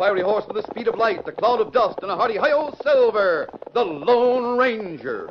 fiery horse with the speed of light, the cloud of dust, and a hearty hi-yo Silver, the Lone Ranger.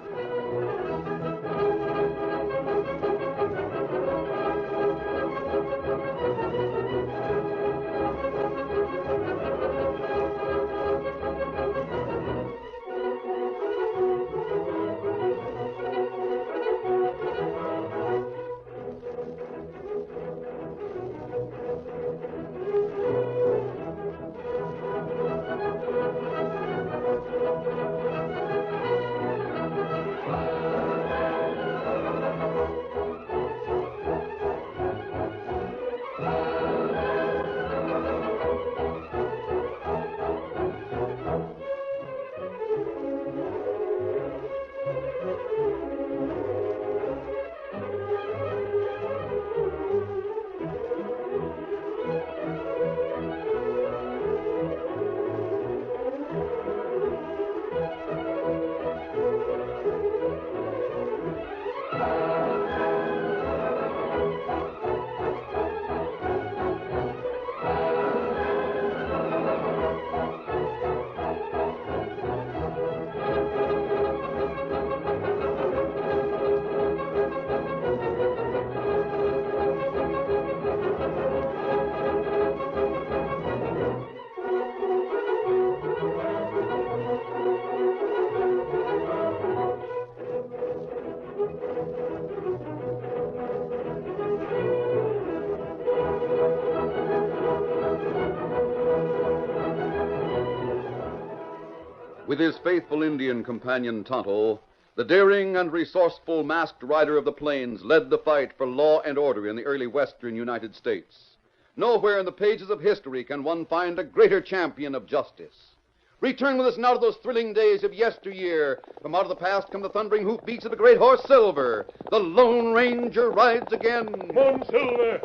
With his faithful Indian companion Tonto, the daring and resourceful masked rider of the plains led the fight for law and order in the early western United States. Nowhere in the pages of history can one find a greater champion of justice. Return with us now to those thrilling days of yesteryear. From out of the past come the thundering hoofbeats of the great horse Silver. The Lone Ranger rides again. Come on, Silver.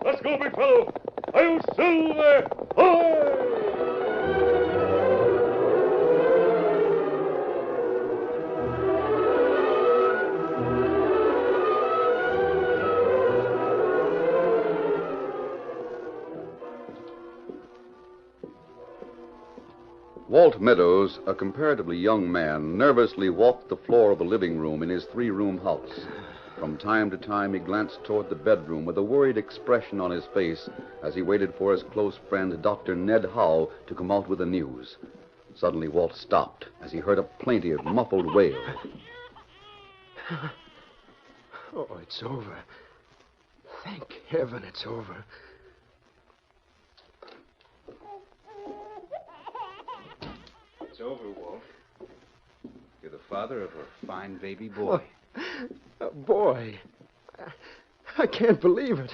Let's go, big fellow. Hi-yo, Silver. Hi! Walt Meadows, a comparatively young man, nervously walked the floor of the living room in his three-room house. From time to time, he glanced toward the bedroom with a worried expression on his face as he waited for his close friend, Dr. Ned Howe, to come out with the news. Suddenly, Walt stopped as he heard a plaintive, muffled wail. Oh, it's over. Thank heaven it's over. It's over, Walt. You're the father of a fine baby boy. A boy? I can't believe it.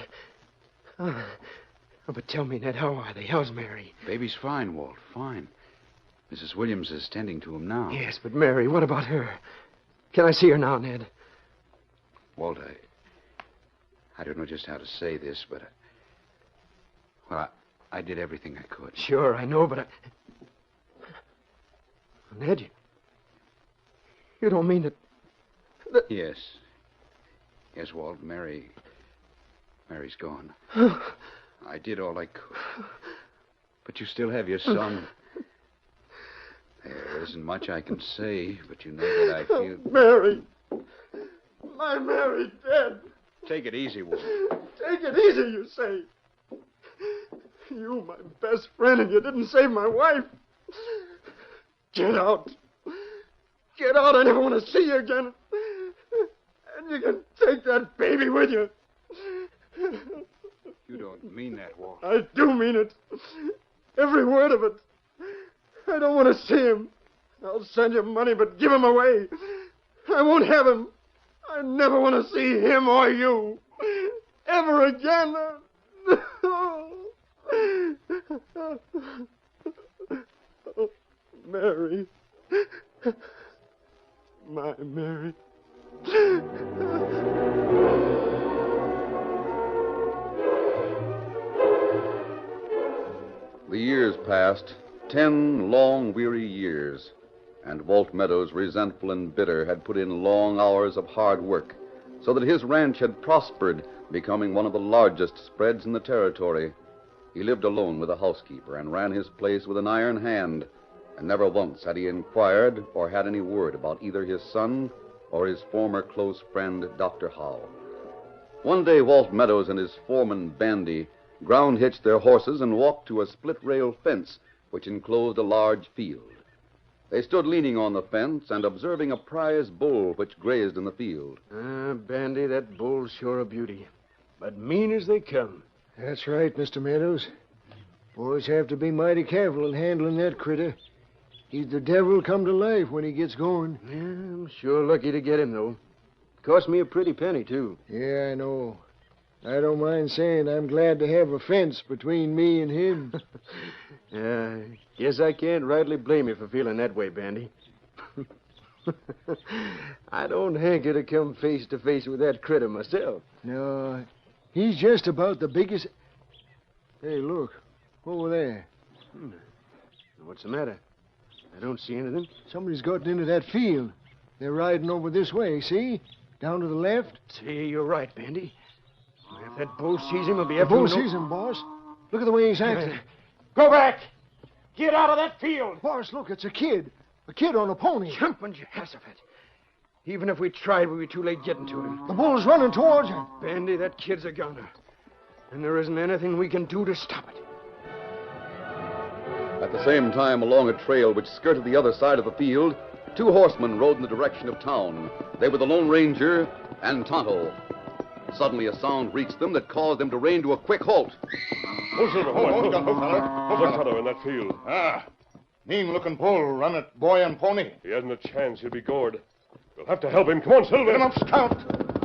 But tell me, Ned, how are they? How's Mary? Baby's fine, Walt, fine. Mrs. Williams is tending to him now. Yes, but Mary, what about her? Can I see her now, Ned? Walt, I don't know just how to say this, but... I did everything I could. Sure, I know, but Ned, you don't mean that... Yes. Yes, Walt, Mary's gone. I did all I could. But you still have your son. There isn't much I can say, but you know that I feel... Mary! My Mary dead! Take it easy, Walt. Take it easy, you say. You, my best friend, and you didn't save my wife. Get out. Get out. I never want to see you again. And you can take that baby with you. You don't mean that, Walt. I do mean it. Every word of it. I don't want to see him. I'll send you money, but give him away. I won't have him. I never want to see him or you. Ever again. Mary. My Mary. The years passed, 10 long, weary years, and Walt Meadows, resentful and bitter, had put in long hours of hard work, so that his ranch had prospered, becoming one of the largest spreads in the territory. He lived alone with a housekeeper and ran his place with an iron hand, and never once had he inquired or had any word about either his son or his former close friend, Dr. Howe. One day, Walt Meadows and his foreman, Bandy, ground hitched their horses and walked to a split-rail fence which enclosed a large field. They stood leaning on the fence and observing a prize bull which grazed in the field. Bandy, that bull's sure a beauty. But mean as they come. That's right, Mr. Meadows. Boys have to be mighty careful in handling that critter. He's the devil come to life when he gets going. Yeah, I'm sure lucky to get him, though. Cost me a pretty penny, too. Yeah, I know. I don't mind saying I'm glad to have a fence between me and him. Yeah, guess I can't rightly blame you for feeling that way, Bandy. I don't hanker to come face to face with that critter myself. No, he's just about the biggest... Hey, look. Over there. What's the matter? I don't see anything. Somebody's gotten into that field. They're riding over this way, see? Down to the left. See, you're right, Bandy. If that bull sees him, he'll be The able bull to know... sees him, boss. Look at the way he's acting. Go back! Get out of that field! Boss, look, it's a kid. A kid on a pony. Jumping Jehoshaphat. Even if we tried, we'd be too late getting to him. The bull's running towards him. Bandy, that kid's a goner. And there isn't anything we can do to stop it. At the same time, along a trail which skirted the other side of the field, two horsemen rode in the direction of town. They were the Lone Ranger and Tonto. Suddenly, a sound reached them that caused them to rein to a quick halt. Oh, Silver, hold on, Look, Tonto, in that field. Mean-looking bull run at boy and pony. He hasn't a chance. He'll be gored. We'll have to help him. Come on, Silver. Get him up, Scout.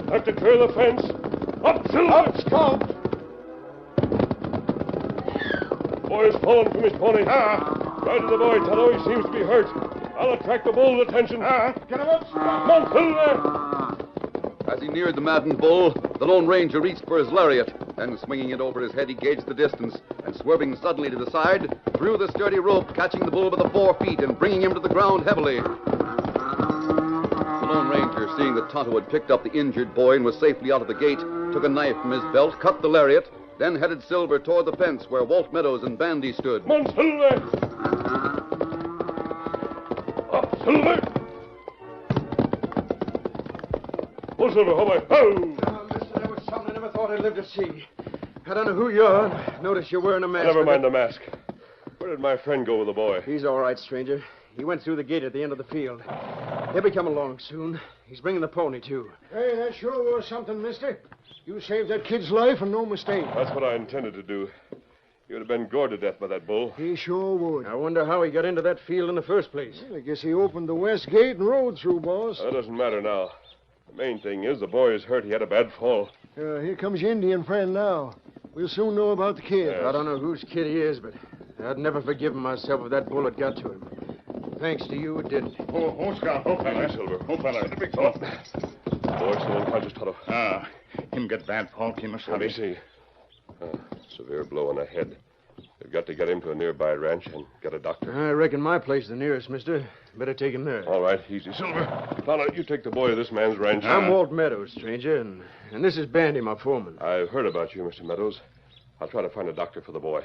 Have to clear the fence. Up, Silver. Up, Scout. Boy's fallen from his pony. Right to the boy, Tonto. He seems to be hurt. I'll attract the bull's attention. Get him up, Scout. Come on, Silver. As he neared the maddened bull, the Lone Ranger reached for his lariat. Then, swinging it over his head, he gauged the distance, and swerving suddenly to the side, threw the sturdy rope, catching the bull by the 4 feet and bringing him to the ground heavily. The Lone Ranger, seeing that Tonto had picked up the injured boy and was safely out of the gate, took a knife from his belt, cut the lariat, then headed Silver toward the fence where Walt Meadows and Bandy stood. Come on, Silver. Up, Silver. Oh, Silver, how about... Oh! Mister, there was something I never thought I'd live to see. I don't know who you are. Notice you're wearing a mask. Never mind the mask. Where did my friend go with the boy? He's all right, stranger. He went through the gate at the end of the field. He'll be coming along soon. He's bringing the pony, too. Hey, that sure was something, mister. You saved that kid's life and no mistake. That's what I intended to do. He would have been gored to death by that bull. He sure would. I wonder how he got into that field in the first place. Well, I guess he opened the west gate and rode through, boss. That doesn't matter now. The main thing is the boy is hurt. He had a bad fall. Here comes your Indian friend now. We'll soon know about the kid. Yes. I don't know whose kid he is, but I'd never forgiven myself if that bullet got to him. Thanks to you, it didn't. Oh, Scout. Oh, Thank fella. you, Silver. Oh, fella. Big fellow. Boy still unconscious, Tonto. Him get bad fall, Kimus. Let me see. Severe blow on the head. They've got to get him to a nearby ranch and get a doctor. I reckon my place is the nearest, mister. Better take him there. All right, easy. Silver. Tonto, you take the boy to this man's ranch. I'm Walt Meadows, stranger, and this is Bandy, my foreman. I've heard about you, Mr. Meadows. I'll try to find a doctor for the boy.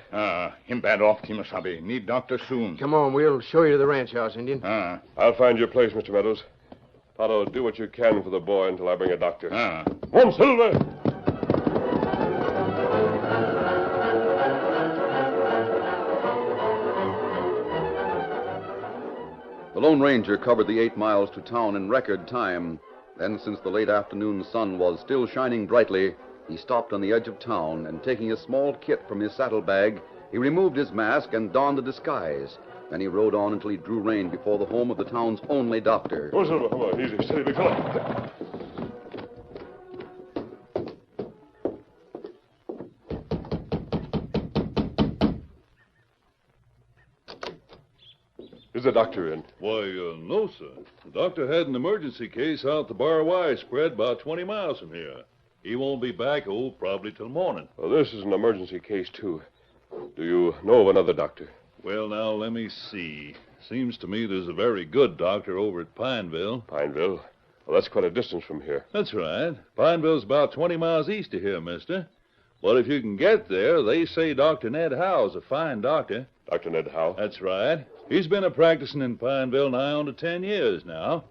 Him bad off, Kimasabi. Need doctor soon. Come on, we'll show you to the ranch house, Indian. I'll find your place, Mr. Meadows. Tonto, do what you can for the boy until I bring a doctor. Come on, Silver! The Lone Ranger covered the 8 miles to town in record time. Then, since the late afternoon sun was still shining brightly, he stopped on the edge of town, and taking a small kit from his saddlebag, he removed his mask and donned a disguise. Then he rode on until he drew rein before the home of the town's only doctor. Oh, Silver, come on, easy. Steady, big fella. Is the doctor in? Why, no, sir. The doctor had an emergency case out the Bar Y spread about 20 miles from here. He won't be back, probably till morning. Well, this is an emergency case, too. Do you know of another doctor? Well, now, let me see. Seems to me there's a very good doctor over at Pineville. Pineville? Well, that's quite a distance from here. That's right. Pineville's about 20 miles east of here, mister. But if you can get there, they say Dr. Ned Howe's a fine doctor. Dr. Ned Howe? That's right. He's been a-practicing in Pineville nigh on to 10 years now.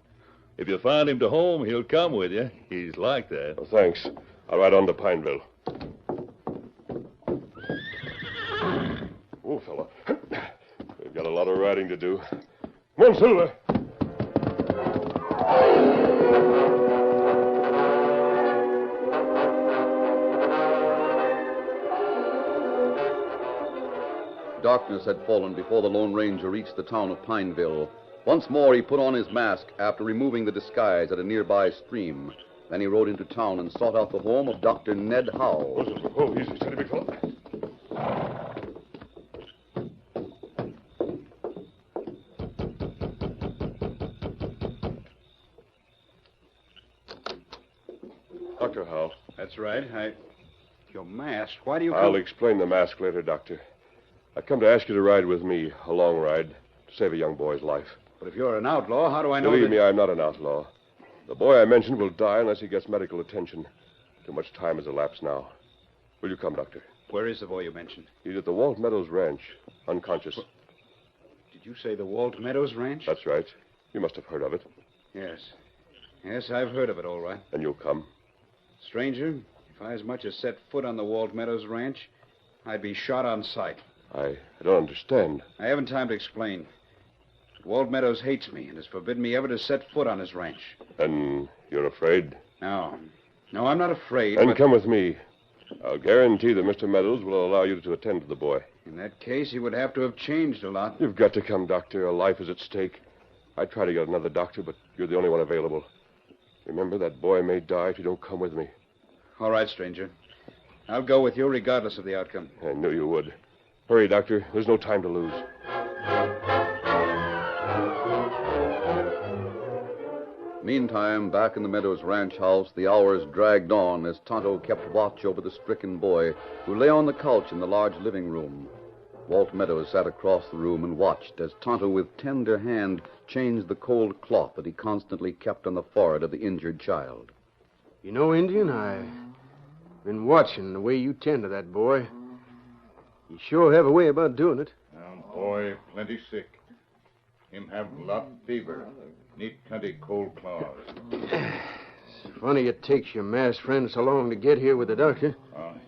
If you find him to home, he'll come with you. He's like that. Oh, thanks. I'll ride on to Pineville. Oh, fella. We've got a lot of riding to do. Come on, Silver. Darkness had fallen before the Lone Ranger reached the town of Pineville. Once more he put on his mask after removing the disguise at a nearby stream. Then he rode into town and sought out the home of Dr. Ned Howe. Oh, easy, steady, big fella. Dr. Howe. That's right. You're masked. Why do you I'll explain the mask later, Doctor. I come to ask you to ride with me, a long ride, to save a young boy's life. But if you're an outlaw, how do I know Believe that... me, I'm not an outlaw. The boy I mentioned will die unless he gets medical attention. Too much time has elapsed now. Will you come, Doctor? Where is the boy you mentioned? He's at the Walt Meadows Ranch, unconscious. Did you say the Walt Meadows Ranch? That's right. You must have heard of it. Yes. Yes, I've heard of it, all right. And you'll come. Stranger, if I as much as set foot on the Walt Meadows Ranch, I'd be shot on sight. I don't understand. I haven't time to explain. But Walt Meadows hates me and has forbidden me ever to set foot on his ranch. And you're afraid? No, I'm not afraid. Then but... come with me. I'll guarantee that Mr. Meadows will allow you to attend to the boy. In that case, he would have to have changed a lot. You've got to come, Doctor. A life is at stake. I'd try to get another doctor, but you're the only one available. Remember, that boy may die if you don't come with me. All right, stranger. I'll go with you regardless of the outcome. I knew you would. Hurry, Doctor. There's no time to lose. Meantime, back in the Meadows Ranch house, the hours dragged on as Tonto kept watch over the stricken boy who lay on the couch in the large living room. Walt Meadows sat across the room and watched as Tonto, with tender hand, changed the cold cloth that he constantly kept on the forehead of the injured child. You know, Indian, I've been watching the way you tend to that boy. You sure have a way about doing it. Boy, plenty sick. Him have lot fever. Need plenty cold claws. It's funny it takes your masked friend so long to get here with the doctor.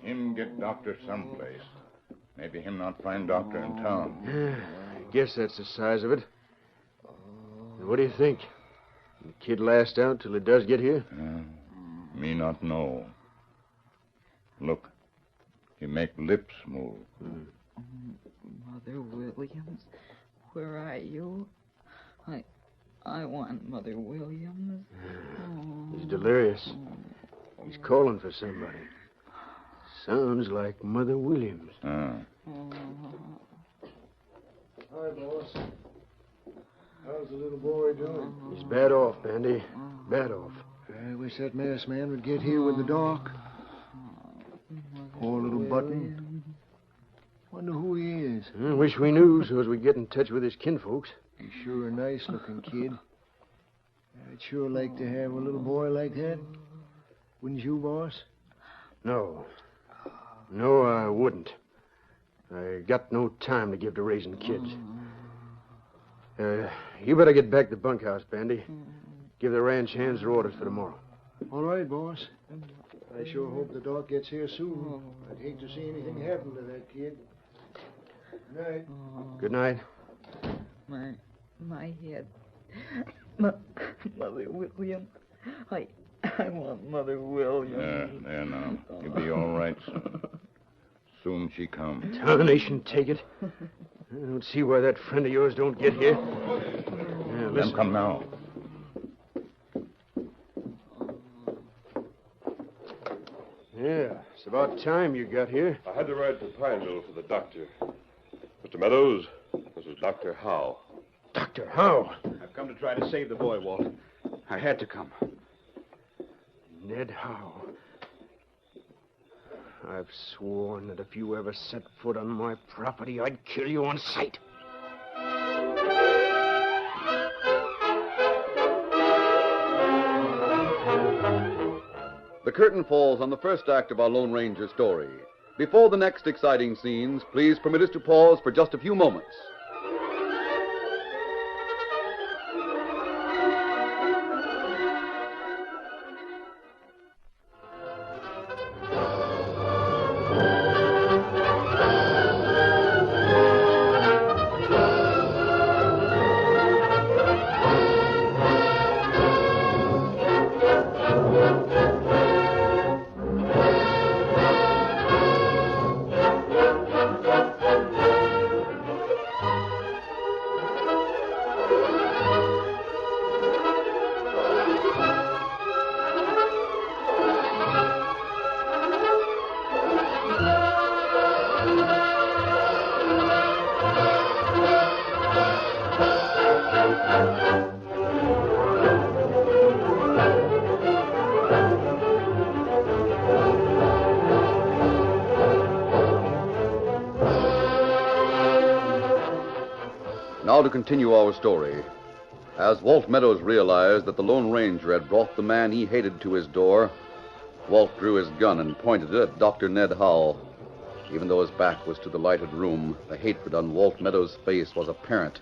Him get doctor someplace. Maybe him not find doctor in town. I guess that's the size of it. What do you think? The kid last out till it does get here? Me not know. Look, he make lips move. Mother Williams, where are you? I want Mother Williams. He's delirious. He's calling for somebody. Sounds like Mother Williams. Ah. Hi, boss. How's the little boy doing? He's bad off, Bandy. Bad off. I wish that masked man would get here with the doc. Poor little Button. Wonder who he is. I wish we knew so as we get in touch with his kinfolks. He's sure a nice-looking kid. I'd sure like to have a little boy like that. Wouldn't you, boss? No. No, I wouldn't. I got no time to give to raising kids. You better get back to the bunkhouse, Bandy. Give the ranch hands their orders for tomorrow. All right, boss. I sure hope the doc gets here soon. I'd hate to see anything happen to that kid. Good night. Good night. My head. Mother Williams. I want Mother Williams. There now. You'll be all right soon. Soon she comes. Tarnation, take it. I don't see why that friend of yours don't get here. Yeah, Them come now. Yeah, it's about time you got here. I had to ride to Pineville for the doctor. Mr. Meadows, this is Dr. Howe. Dr. Howe. I've come to try to save the boy, Walt. I had to come. Ned Howe. I've sworn that if you ever set foot on my property, I'd kill you on sight. The curtain falls on the first act of our Lone Ranger story. Before the next exciting scenes, please permit us to pause for just a few moments. Now to continue our story. As Walt Meadows realized that the Lone Ranger had brought the man he hated to his door, Walt drew his gun and pointed it at Dr. Ned Howell. Even though his back was to the lighted room, the hatred on Walt Meadows' face was apparent.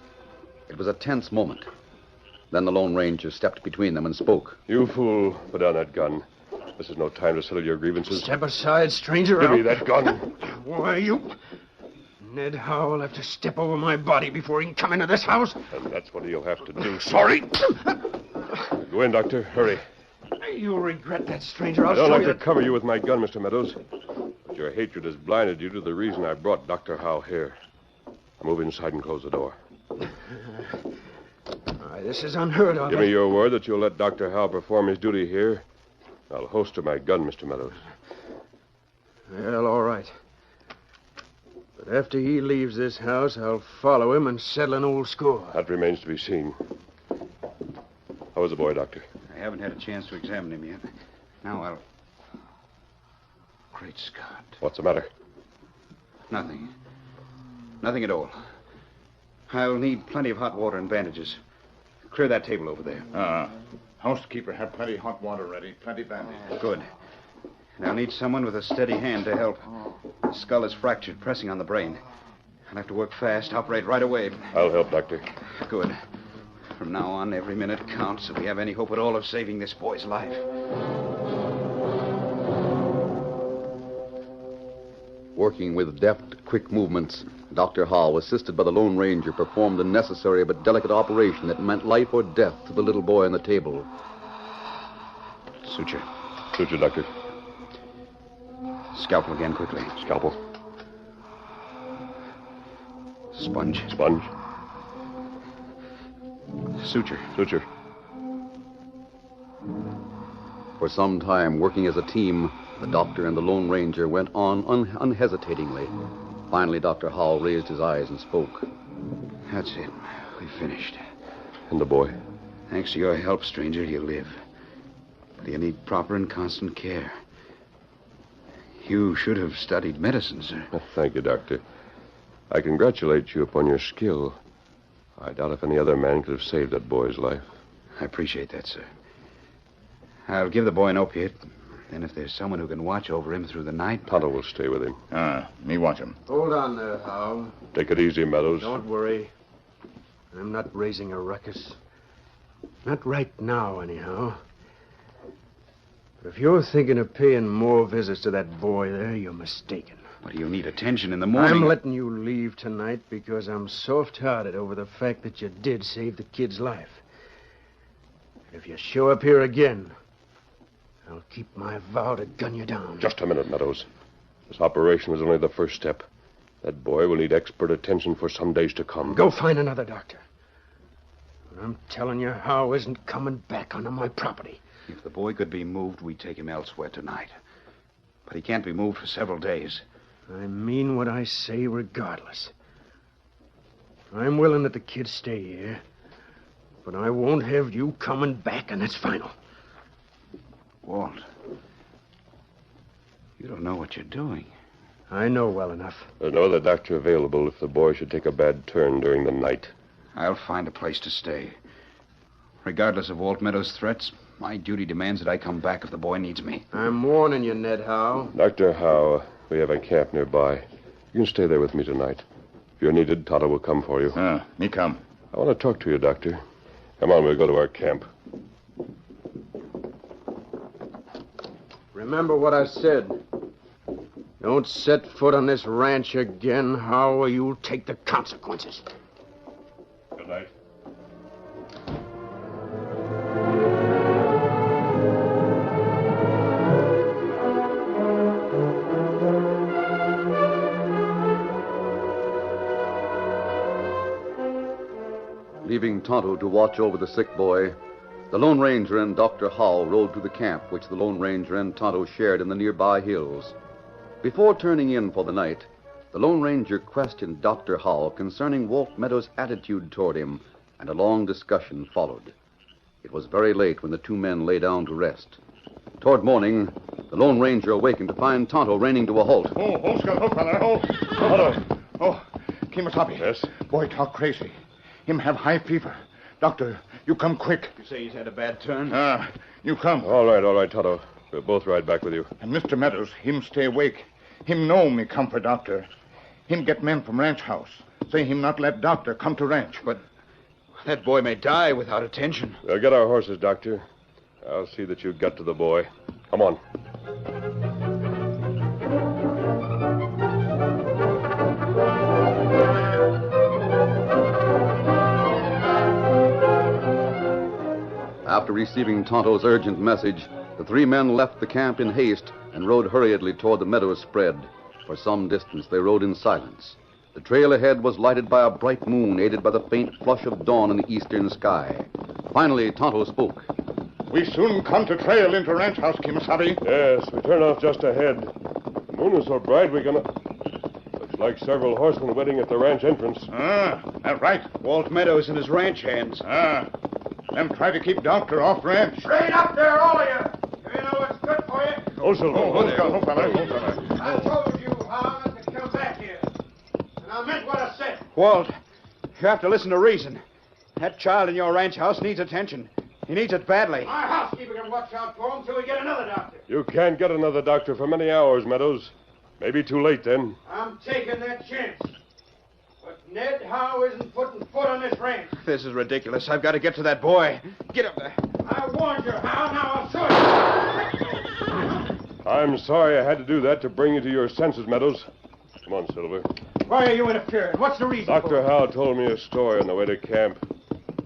It was a tense moment. Then the Lone Ranger stepped between them and spoke. You fool, put down that gun. This is no time to settle your grievances. Step aside, stranger. Give me that gun. Why, you... Ned Howell have to step over my body before he can come into this house. And that's what he'll have to do. Sorry. Go in, Doctor. Hurry. You'll regret that, stranger. I I'll don't show like you to cover you with my gun, Mr. Meadows. But your hatred has blinded you to the reason I brought Dr. Howe here. Now move inside and close the door. This is unheard of. Give me your word that you'll let Dr. Howe perform his duty here. I'll holster my gun, Mr. Meadows. Well, all right. But after he leaves this house, I'll follow him and settle an old score. That remains to be seen. How is the boy, Doctor? I haven't had a chance to examine him yet. Now I'll... Great Scott. What's the matter? Nothing. Nothing at all. I'll need plenty of hot water and bandages. Clear that table over there. Housekeeper, have plenty hot water ready, plenty bandage. Good. And I'll need someone with a steady hand to help. The skull is fractured, pressing on the brain. I'll have to work fast, operate right away. I'll help, Doctor. Good. From now on, every minute counts if we have any hope at all of saving this boy's life. Working with deft, quick movements, Dr. Howell, assisted by the Lone Ranger, performed a necessary but delicate operation that meant life or death to the little boy on the table. Suture. Suture, Doctor. Scalpel again, quickly. Scalpel. Sponge. Sponge. Suture. Suture. For some time, working as a team, the doctor and the Lone Ranger went on unhesitatingly. Finally, Dr. Howell raised his eyes and spoke. That's it. We've finished. And the boy? Thanks to your help, stranger, he'll live. But he'll need proper and constant care. You should have studied medicine, sir. Thank you, Doctor. I congratulate you upon your skill. I doubt if any other man could have saved that boy's life. I appreciate that, sir. I'll give the boy an opiate. Then if there's someone who can watch over him through the night... Tonto will stay with him. Me watch him. Hold on there, Howell. Take it easy, Meadows. Don't worry. I'm not raising a ruckus. Not right now, anyhow. But if you're thinking of paying more visits to that boy there, you're mistaken. But you need attention in the morning. I'm letting you leave tonight because I'm soft-hearted over the fact that you did save the kid's life. If you show up here again, I'll keep my vow to gun you down. Just a minute, Meadows. This operation is only the first step. That boy will need expert attention for some days to come. Go find another doctor. But I'm telling you, Howe isn't coming back onto my property. If the boy could be moved, we'd take him elsewhere tonight. But he can't be moved for several days. I mean what I say regardless. I'm willing that the kid stay here, but I won't have you coming back, and that's final. Walt, you don't know what you're doing. I know well enough. There's no other doctor available if the boy should take a bad turn during the night. I'll find a place to stay. Regardless of Walt Meadows' threats, My duty demands that I come back if the boy needs me. I'm warning you, Ned Howe. Dr. Howe, we have a camp nearby. You can stay there with me tonight. If you're needed, Tonto will come for you. Me come. I want to talk to you, Doctor. Come on, we'll go to our camp. Remember what I said. Don't set foot on this ranch again, Howe, or you'll take the consequences. Good night. Leaving Tonto to watch over the sick boy, the Lone Ranger and Dr. Howe rode to the camp which the Lone Ranger and Tonto shared in the nearby hills. Before turning in for the night, the Lone Ranger questioned Dr. Howe concerning Walt Meadows' attitude toward him, and a long discussion followed. It was very late when the two men lay down to rest. Toward morning, the Lone Ranger awakened to find Tonto reining to a halt. Kimasabi. Yes? Boy talk crazy. Him have high fever. Doctor, you come quick. You say he's had a bad turn? You come. All right, Tonto. We'll both ride back with you. And Mr. Meadows, him stay awake. Him know me come for doctor. Him get men from ranch house. Say him not let doctor come to ranch. But that boy may die without attention. We'll get our horses, Doctor. I'll see that you get to the boy. Come on. After receiving Tonto's urgent message, the three men left the camp in haste and rode hurriedly toward the meadows spread. For some distance, they rode in silence. The trail ahead was lighted by a bright moon, aided by the faint flush of dawn in the eastern sky. Finally, Tonto spoke. We soon come to trail into ranch house, Kimasabi. Yes, we turn off just ahead. The moon is so bright we can... Looks like several horsemen waiting at the ranch entrance. That's right. Walt Meadows and his ranch hands. Them try to keep doctor off ranch. Straight up there, all of you. You know what's good for you? Oh, Silver. I told you, Howe, not to come back here. And I meant what I said. Walt, you have to listen to reason. That child in your ranch house needs attention. He needs it badly. My housekeeper can watch out for him till we get another doctor. You can't get another doctor for many hours, Meadows. Maybe too late then. I'm taking that chance. But Ned Howe isn't putting foot on this ranch. This is ridiculous. I've got to get to that boy. Get up there. I warned you, Howe. Now I'll show you. I'm sorry I had to do that to bring you to your senses, Meadows. Come on, Silver. Why are you interfering? What's the reason Dr. for it? Howe told me a story on the way to camp.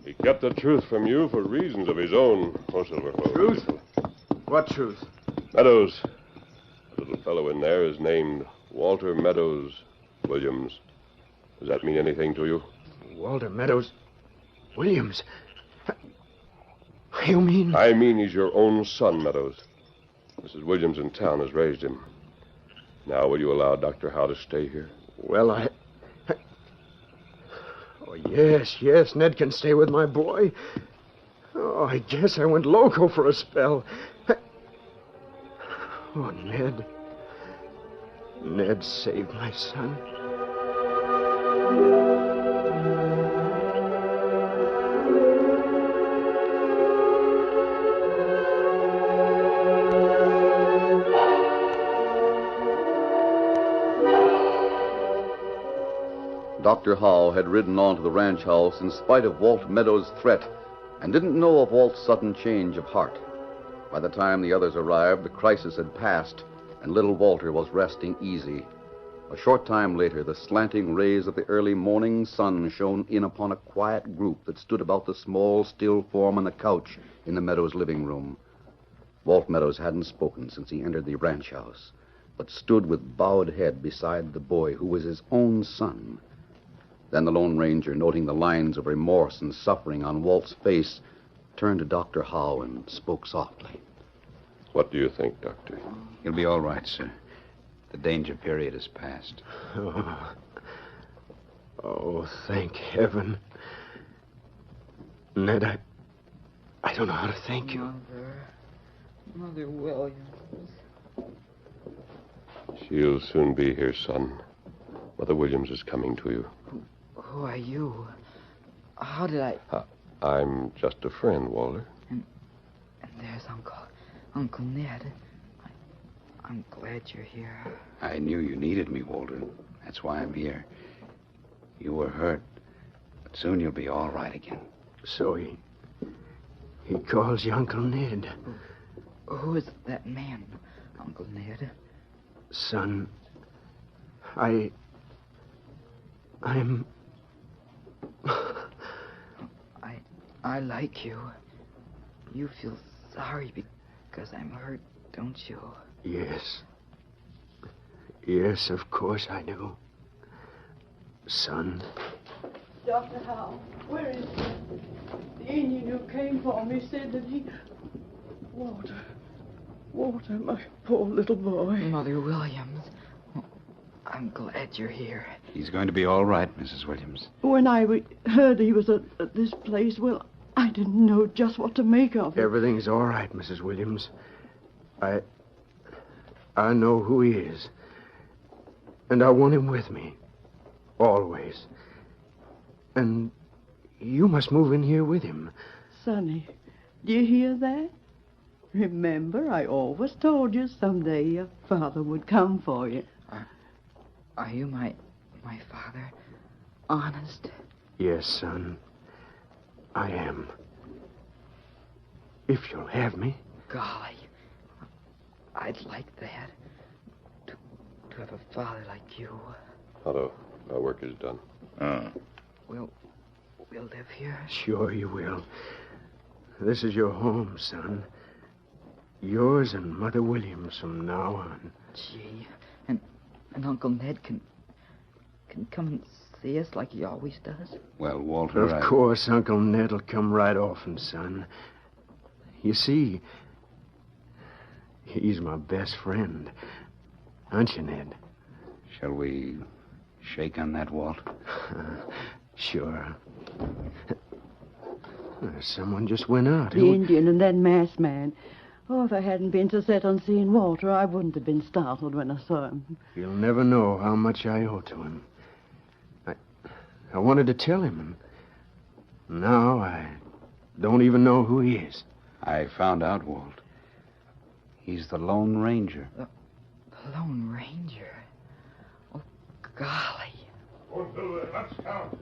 He kept the truth from you for reasons of his own. Oh, Silver. Oh, Truth? What truth? Meadows. The little fellow in there is named Walter Meadows Williams. Does that mean anything to you? Walter Meadows Williams. You mean... I mean he's your own son, Meadows. Mrs. Williams in town has raised him. Now, will you allow Dr. Howe to stay here? Well, Oh, yes, Ned can stay with my boy. Oh, I guess I went loco for a spell. Oh, Ned. Ned saved my son. Dr. Howe had ridden on to the ranch house in spite of Walt Meadows' threat and didn't know of Walt's sudden change of heart. By the time the others arrived, the crisis had passed, and little Walter was resting easy. A short time later, the slanting rays of the early morning sun shone in upon a quiet group that stood about the small, still form on the couch in the Meadows' living room. Walt Meadows hadn't spoken since he entered the ranch house, but stood with bowed head beside the boy who was his own son. Then the Lone Ranger, noting the lines of remorse and suffering on Walt's face, turned to Dr. Howe and spoke softly. What do you think, Doctor? You'll be all right, sir. The danger period is past. Oh, thank heaven. Ned, I don't know how to thank you. Mother Williams. She'll soon be here, son. Mother Williams is coming to you. Who are you? How did I... I'm just a friend, Walter. And Yes, Uncle. Uncle Ned. I'm glad you're here. I knew you needed me, Walter. That's why I'm here. You were hurt, but soon you'll be all right again. So he calls you Uncle Ned. Who is that man, Uncle Ned? Son, I'm... I like you. You feel sorry because I'm hurt, don't you? Yes. Yes, of course I do. Son. Dr. Howe, where is he? The Indian who came for me said that he... Walter, my poor little boy. Mother Williams. I'm glad you're here. He's going to be all right, Mrs. Williams. When I heard he was at this place, well, I didn't know just what to make of it. Everything's all right, Mrs. Williams. I know who he is. And I want him with me. Always. And you must move in here with him. Sonny, do you hear that? Remember, I always told you someday your father would come for you. Are you my father? Honest? Yes, son. I am. If you'll have me. Golly. I'd like that. To have a father like you. Tonto, our work is done. We'll live here? Sure you will. This is your home, son. Yours and Mother Williams from now on. Gee, and Uncle Ned can come and see us like he always does? Well, Walter, Of course, Uncle Ned'll come right often, son. You see, he's my best friend. Aren't you, Ned? Shall we shake on that, Walt? Sure. Someone just went out. The Indian and that masked man. Oh, if I hadn't been so set on seeing Walter, I wouldn't have been startled when I saw him. You'll never know how much I owe to him. I wanted to tell him, and now I don't even know who he is. I found out, Walt. He's the Lone Ranger. The Lone Ranger? Oh, golly. Silver, let's count.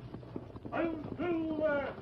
I'm Silver.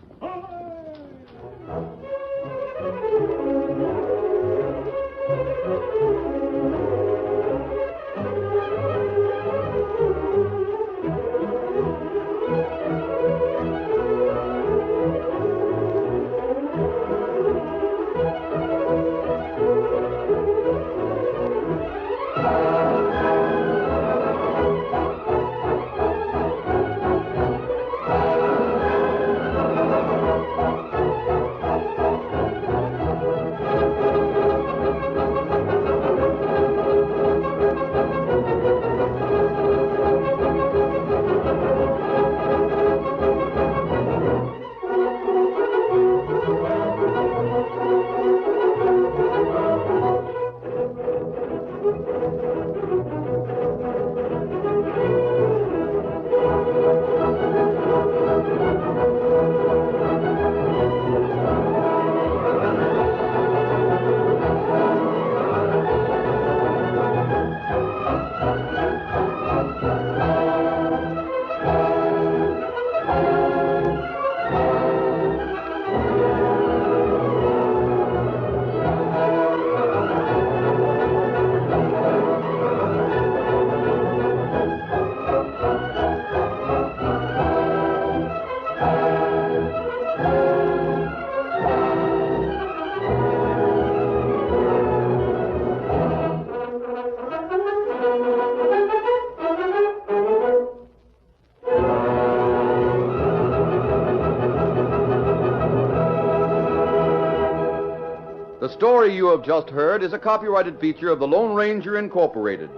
The story you have just heard is a copyrighted feature of the Lone Ranger Incorporated.